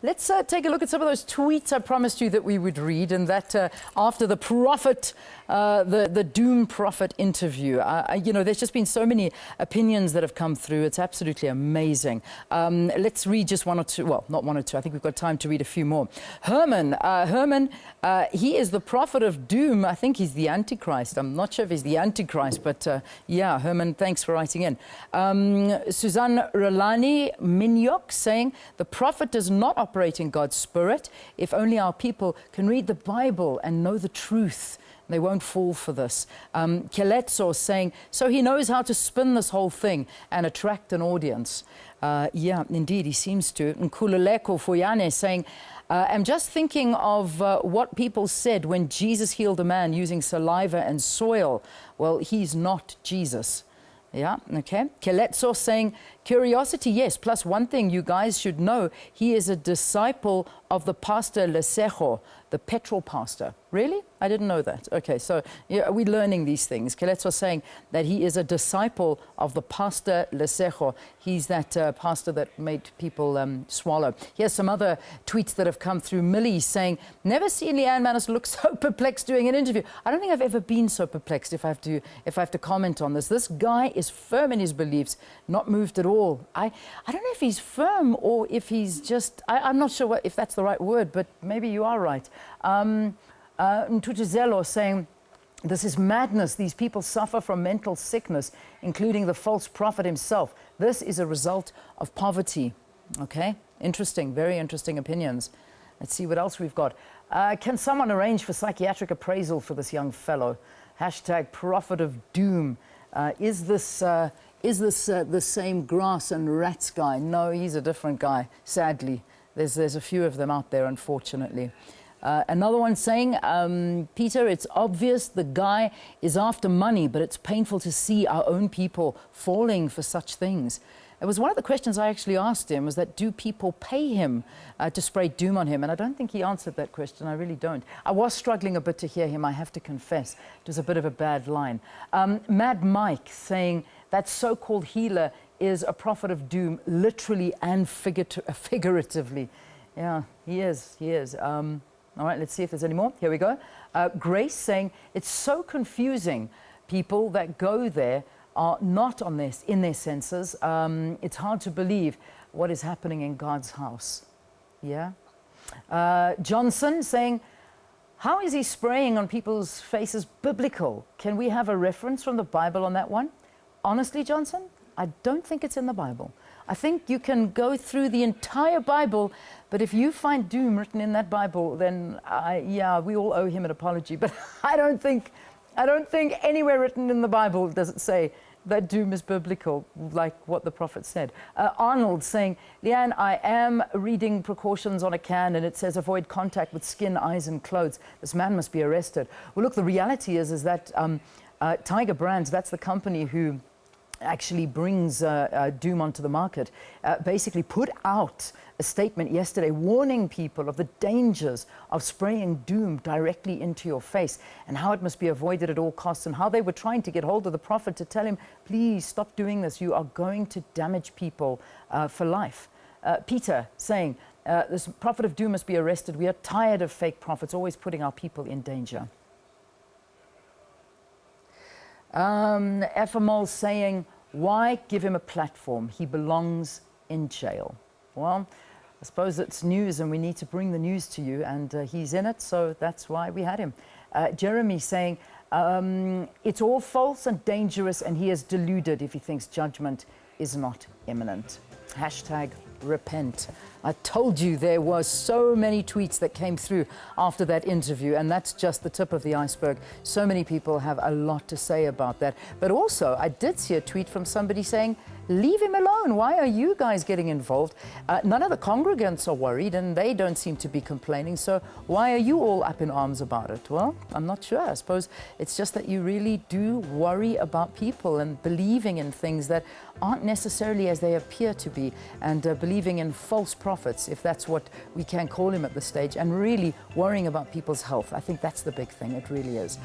Let's take a look at some of those tweets I promised you that we would read, and that after the prophet, the doom prophet interview. There's just been so many opinions that have come through. It's absolutely amazing. Let's read just one or two. Well, not one or two. I think we've got time to read a few more. Herman, he is the prophet of doom. I think he's the Antichrist. I'm not sure if he's the Antichrist, but yeah, Herman, thanks for writing in. Suzanne Rolani Minyok saying, the prophet does not operate in God's spirit. If only our people can read the Bible and know the truth, they won't fall for this. Keletso saying, so he knows how to spin this whole thing and attract an audience. Yeah, indeed, he seems to. Nkululeko Foyane saying, I'm just thinking of what people said when Jesus healed a man using saliva and soil. Well, he's not Jesus. Yeah, okay. Keletso saying, curiosity, yes. Plus one thing you guys should know, he is a disciple of the pastor Lesejo, the petrol pastor. Really? I didn't know that. Okay, so yeah, we're learning these things. Keletso saying that he is a disciple of the pastor Lesejo. He's that pastor that made people swallow. Here's some other tweets that have come through. Millie saying, never seen Leanne Manus look so perplexed doing an interview. I don't think I've ever been so perplexed, if I have to comment on this. This guy is firm in his beliefs, not moved at all. I don't know if he's firm or if he's just, I'm not sure if that's the right word, but maybe you are right. Ntutuzelo saying, this is madness. These people suffer from mental sickness, including the false prophet himself. This is a result of poverty. Okay, interesting, very interesting opinions. Let's see what else we've got. Can someone arrange for psychiatric appraisal for this young fellow? Hashtag prophet of doom. Is this the same grass and rats guy? No, he's a different guy, sadly. There's a few of them out there, unfortunately. Another one saying, Peter, it's obvious the guy is after money, but it's painful to see our own people falling for such things. It was one of the questions I actually asked him, was that do people pay him to spray doom on him? And I don't think he answered that question. I really don't. I was struggling a bit to hear him, I have to confess. It was a bit of a bad line. Mad Mike saying that so-called healer is a prophet of doom, literally and figuratively. Yeah, he is. All right, let's see if there's any more. Here we go. Grace saying, it's so confusing. People that go there are not in their senses. It's hard to believe what is happening in God's house. Yeah. Johnson saying, how is he spraying on people's faces biblical? Can we have a reference from the Bible on that one? Honestly, Johnson, I don't think it's in the Bible. I think you can go through the entire Bible, but if you find doom written in that Bible, then yeah, we all owe him an apology. But I don't think anywhere written in the Bible does it say that doom is biblical, like what the prophet said. Arnold saying, Leanne, I am reading precautions on a can, and it says avoid contact with skin, eyes, and clothes. This man must be arrested. Well, look, the reality is that Tiger Brands, that's the company who actually brings doom onto the market, basically put out a statement yesterday warning people of the dangers of spraying doom directly into your face and how it must be avoided at all costs, and how they were trying to get hold of the prophet to tell him, please stop doing this. You are going to damage people for life. Peter saying, this prophet of doom must be arrested. We are tired of fake prophets always putting our people in danger. Ephemal saying, why give him a platform? He belongs in jail. Well, I suppose it's news and we need to bring the news to you, and he's in it, so that's why we had him. Jeremy saying, it's all false and dangerous, and he is deluded if he thinks judgment is not imminent. Hashtag repent. I told you there was so many tweets that came through after that interview, and that's just the tip of the iceberg. So many people have a lot to say about that. But also, I did see a tweet from somebody saying, leave him alone. Why are you guys getting involved? None of the congregants are worried, and they don't seem to be complaining. So why are you all up in arms about it? Well, I'm not sure. I suppose it's just that you really do worry about people and believing in things that aren't necessarily as they appear to be, and believing in false prophets, if that's what we can call him at this stage, and really worrying about people's health. I think that's the big thing. It really is.